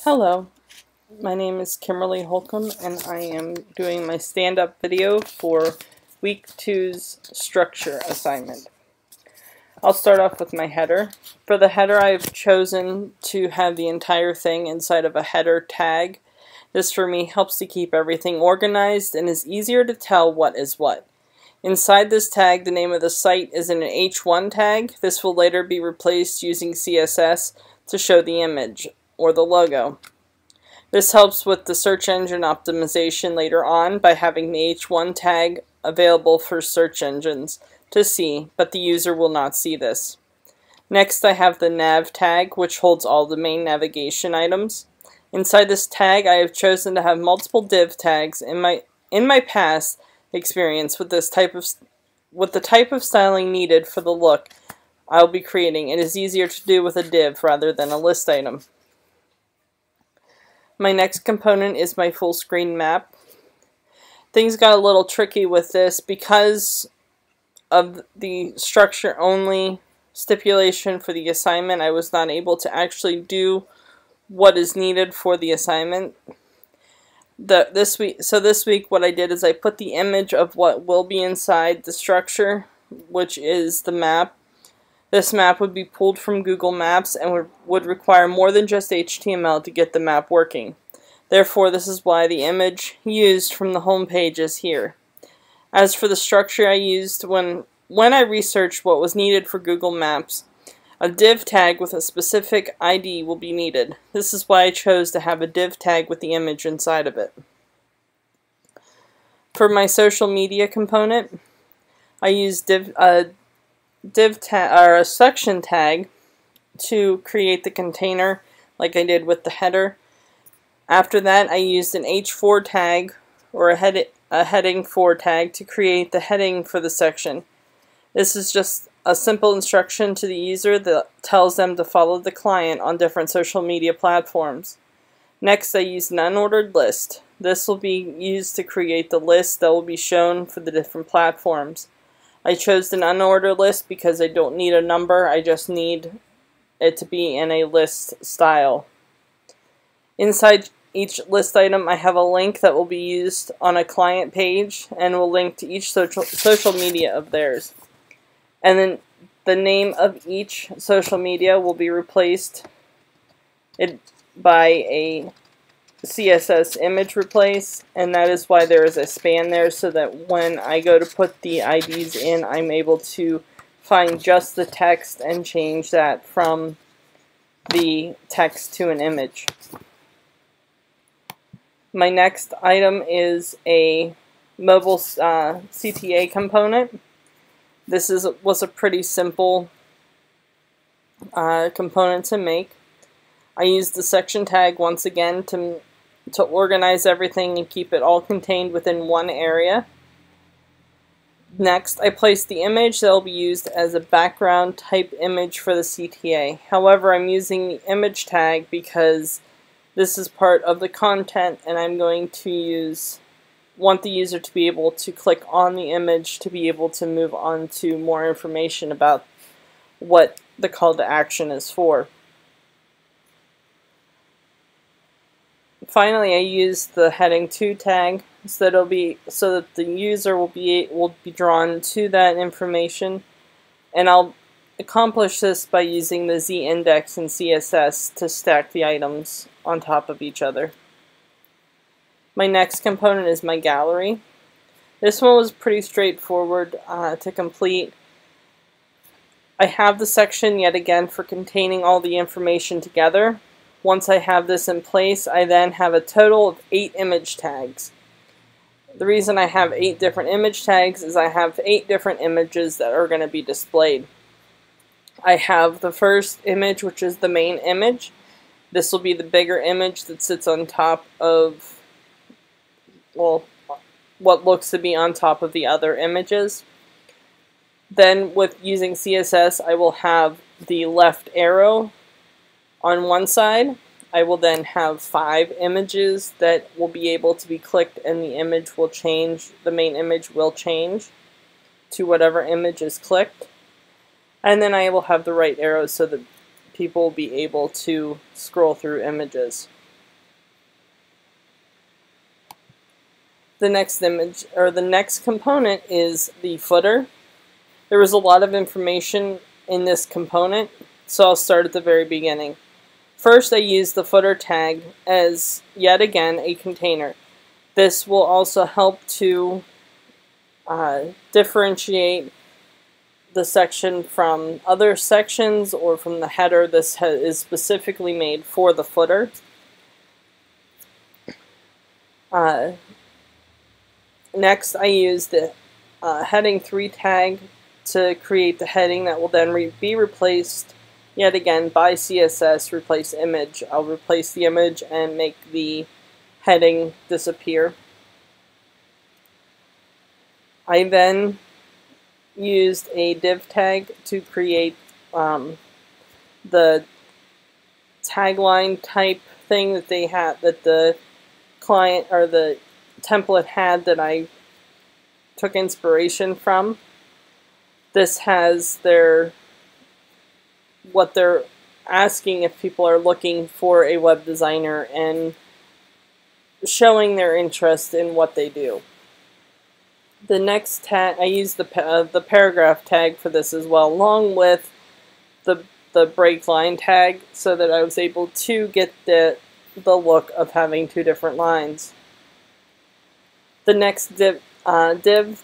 Hello, my name is Kimerlee Holcom and I am doing my stand-up video for week 2's structure assignment. I'll start off with my header. For the header, I've chosen to have the entire thing inside of a header tag. This for me helps to keep everything organized and is easier to tell what is what. Inside this tag, the name of the site is in an H1 tag. This will later be replaced using CSS to show the image or the logo. This helps with the search engine optimization later on by having the H1 tag available for search engines to see, but the user will not see this. Next, I have the nav tag, which holds all the main navigation items. Inside this tag, I have chosen to have multiple div tags. In my past experience with the type of styling needed for the look I'll be creating, it is easier to do with a div rather than a list item. My next component is my full screen map. Things got a little tricky with this because of the structure only stipulation for the assignment. I was not able to actually do what is needed for the assignment. This week what I did is I put the image of what will be inside the structure, which is the map. This map would be pulled from Google Maps and would require more than just HTML to get the map working. Therefore, this is why the image used from the home page is here. As for the structure I used when I researched what was needed for Google Maps, a div tag with a specific ID will be needed. This is why I chose to have a div tag with the image inside of it. For my social media component, I used a section tag to create the container like I did with the header. After that, I used an H4 tag or a heading 4 tag to create the heading for the section. This is just a simple instruction to the user that tells them to follow the client on different social media platforms. Next, I used an unordered list. This will be used to create the list that will be shown for the different platforms. I chose an unordered list because I don't need a number, I just need it to be in a list style. Inside each list item, I have a link that will be used on a client page and will link to each social media of theirs. And then the name of each social media will be replaced by a CSS image replace, and that is why there is a span there, so that when I go to put the IDs in, I'm able to find just the text and change that from the text to an image. My next item is a mobile CTA component. This was a pretty simple component to make. I used the section tag once again to organize everything and keep it all contained within one area. Next, I placed the image that will be used as a background type image for the CTA. However, I'm using the image tag because this is part of the content and I'm going to want the user to be able to click on the image to be able to move on to more information about what the call to action is for. Finally, I used the heading 2 tag so that the user will be drawn to that information, and I'll accomplish this by using the z-index in CSS to stack the items on top of each other. My next component is my gallery. This one was pretty straightforward to complete. I have the section yet again for containing all the information together. Once I have this in place, I then have a total of 8 image tags. The reason I have 8 different image tags is I have 8 different images that are going to be displayed. I have the first image, which is the main image. This will be the bigger image that sits on top of, well, what looks to be on top of the other images. Then with using CSS, I will have the left arrow on one side. I will then have 5 images that will be able to be clicked and the image will change, the main image will change to whatever image is clicked. And then I will have the right arrow so that people will be able to scroll through images. The next image, or the next component, is the footer. There was a lot of information in this component, so I'll start at the very beginning. First, I use the footer tag as, yet again, a container. This will also help to differentiate the section from other sections or from the header. This is specifically made for the footer. Next, I use the heading 3 tag to create the heading that will then be replaced yet again by CSS, replace image. I'll replace the image and make the heading disappear. I then used a div tag to create the tagline type thing that they had, that the client or the template had, that I took inspiration from. This has what they're asking if people are looking for a web designer and showing their interest in what they do. The next tag, I use the paragraph tag for this as well, along with the break line tag, so that I was able to get the look of having 2 different lines. The next div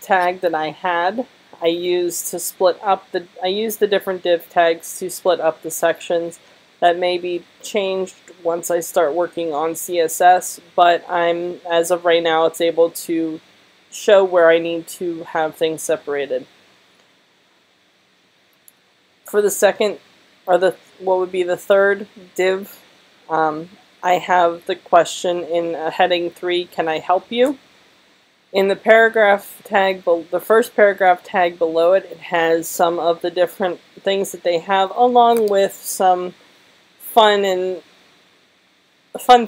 tag that I had, I used to split up I used the different div tags to split up the sections. That may be changed once I start working on CSS, but as of right now, it's able to show where I need to have things separated. For the second, or what would be the third div, I have the question in heading 3, can I help you? In the paragraph tag, the first paragraph tag below it, it has some of the different things that they have, along with some fun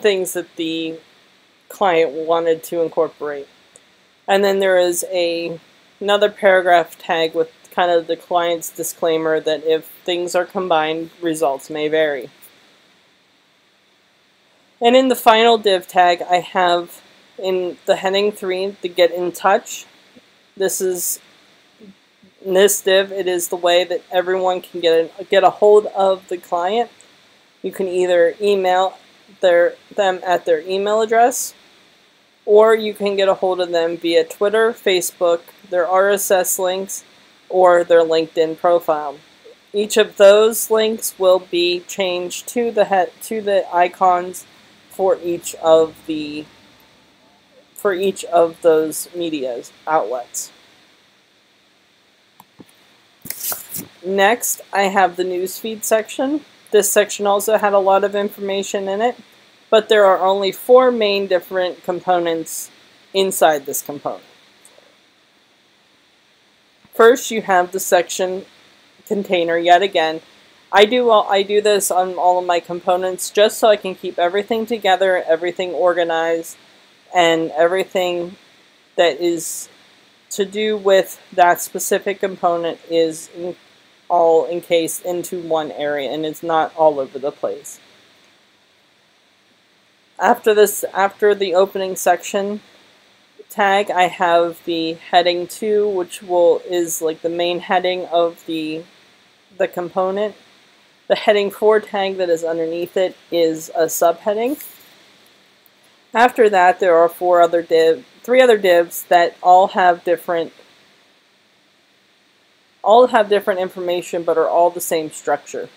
things that the client wanted to incorporate. And then there is another paragraph tag with kind of the client's disclaimer that if things are combined, results may vary. And in the final div tag, I have in the heading 3, the get in touch. In this div, it is the way that everyone can get a hold of the client. You can either email them at their email address, or you can get a hold of them via Twitter, Facebook, their RSS links, or their LinkedIn profile. Each of those links will be changed to the icons for each of those media outlets. Next, I have the newsfeed section. This section also had a lot of information in it, but there are only 4 main different components inside this component. First, you have the section container yet again. I do this on all of my components just so I can keep everything together, everything organized, and everything that is to do with that specific component is all encased into one area, and it's not all over the place. After the opening section tag, I have the heading 2, which is like the main heading of the component. The heading 4 tag that is underneath it is a subheading. After that, there are 3 other divs that all have different information, but are all the same structure.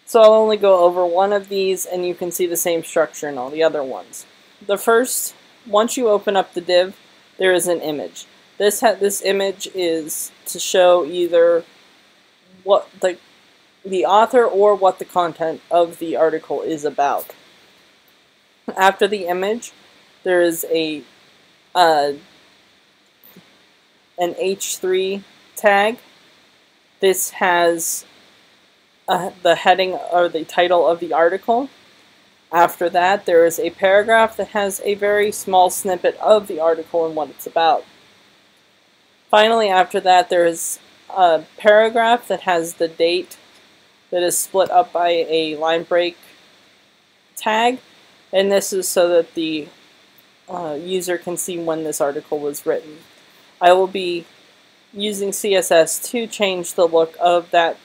So I'll only go over one of these, and you can see the same structure in all the other ones. The first, once you open up the div, there is an image. This image is to show either what the author or what the content of the article is about. After the image, there is an H3 tag. This has the heading or the title of the article. After that, there is a paragraph that has a very small snippet of the article and what it's about. Finally, after that, there is a paragraph that has the date that is split up by a line break tag. And this is so that the user can see when this article was written. I will be using CSS to change the look of that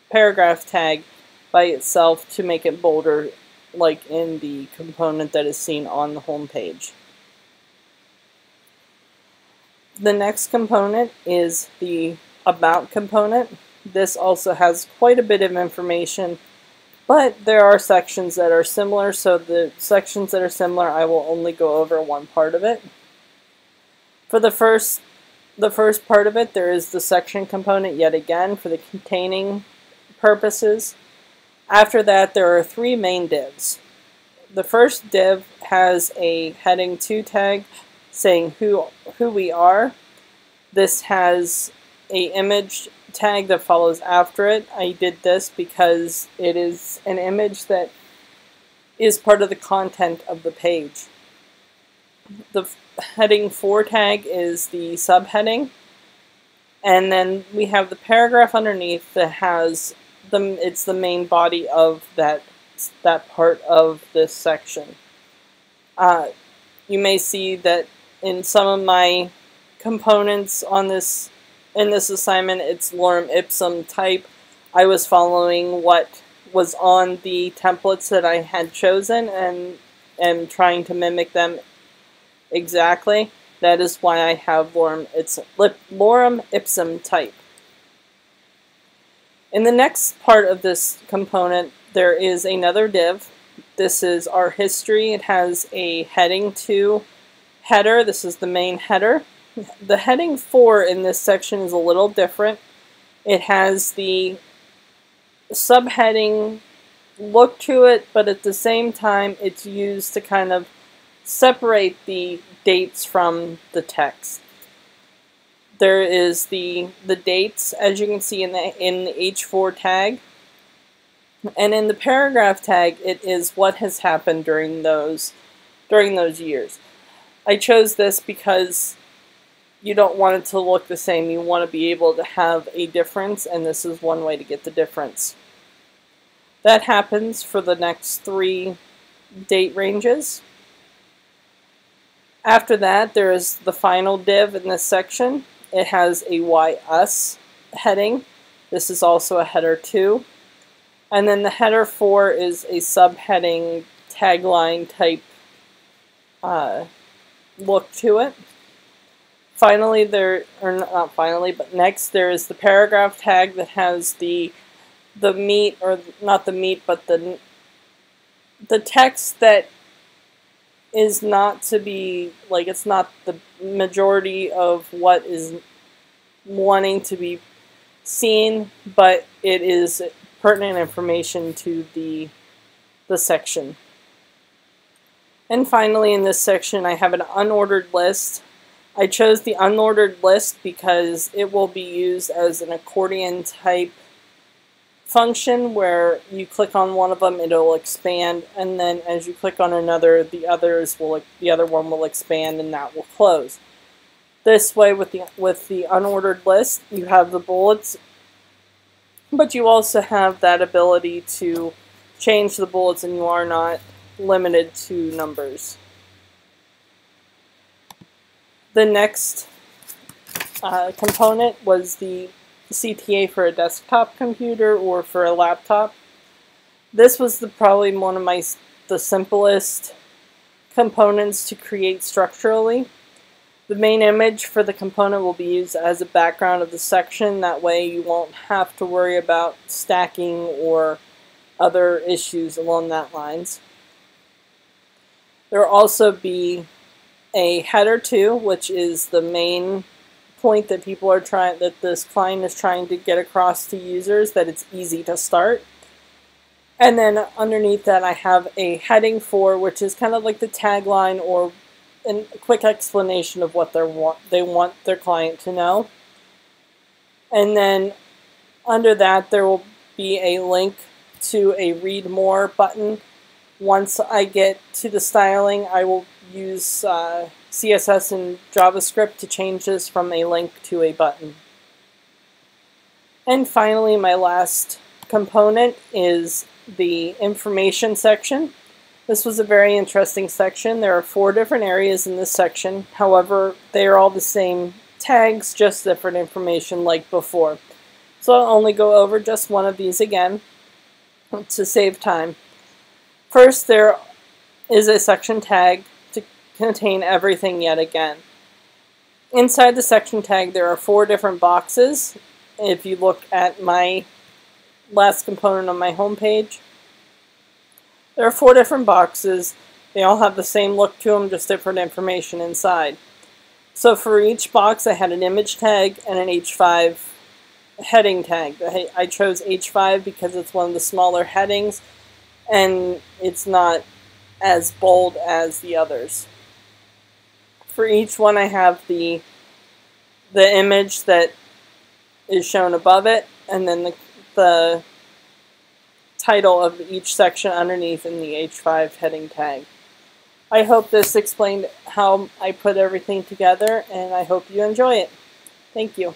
paragraph tag by itself to make it bolder, like in the component that is seen on the home page. The next component is the About component. This also has quite a bit of information, but there are sections that are similar, so the sections that are similar I will only go over one part of it. For the first part of it, there is the section component yet again for the containing purposes. After that, there are three main divs. The first div has a heading 2 tag saying who we are. This has a image tag that follows after it. I did this because it is an image that is part of the content of the page. The heading 4 tag is the subheading, and then we have the paragraph underneath that has it's the main body of that part of this section. You may see that in some of my components in this assignment, it's lorem ipsum type. I was following what was on the templates that I had chosen and trying to mimic them exactly. That is why I have lorem ipsum type. In the next part of this component, there is another div. This is our history. It has a heading 2 header. This is the main header. The heading 4 in this section is a little different. It has the subheading look to it, but at the same time it's used to kind of separate the dates from the text. There is the dates, as you can see in the H4 tag, and in the paragraph tag it is what has happened during those years. I chose this because you don't want it to look the same. You want to be able to have a difference, and this is one way to get the difference. That happens for the next 3 date ranges. After that, there is the final div in this section. It has a YUS heading. This is also a header 2. And then the header 4 is a subheading tagline type look to it. Finally, next there is the paragraph tag that has the meat, or not the meat, but the text that is not to be, like, it's not the majority of what is wanting to be seen, but it is pertinent information to the section. And finally, in this section, I have an unordered list. I chose the unordered list because it will be used as an accordion type function where you click on one of them, it'll expand, and then as you click on another, the other one will expand, and that will close. This way, with the unordered list, you have the bullets, but you also have that ability to change the bullets, and you are not limited to numbers. The next component was the CTA for a desktop computer or for a laptop. This was probably one of the simplest components to create structurally. The main image for the component will be used as a background of the section. That way you won't have to worry about stacking or other issues along that lines. There will also be a header 2, which is the main point that this client is trying to get across to users, that it's easy to start. And then underneath that I have a heading 4, which is kind of like the tagline or a quick explanation of what they want their client to know. And then under that there will be a link to a read more button. Once I get to the styling, I will use CSS and JavaScript to change this from a link to a button. And finally, my last component is the information section. This was a very interesting section. There are 4 different areas in this section. However, they are all the same tags, just different information like before. So I'll only go over just one of these again to save time. First, there is a section tag to contain everything yet again. Inside the section tag, there are 4 different boxes. If you look at my last component on my home page, there are 4 different boxes. They all have the same look to them, just different information inside. So for each box, I had an image tag and an H5 heading tag. I chose H5 because it's one of the smaller headings, and it's not as bold as the others. For each one, I have the image that is shown above it, and then the title of each section underneath in the H5 heading tag. I hope this explained how I put everything together, and I hope you enjoy it. Thank you.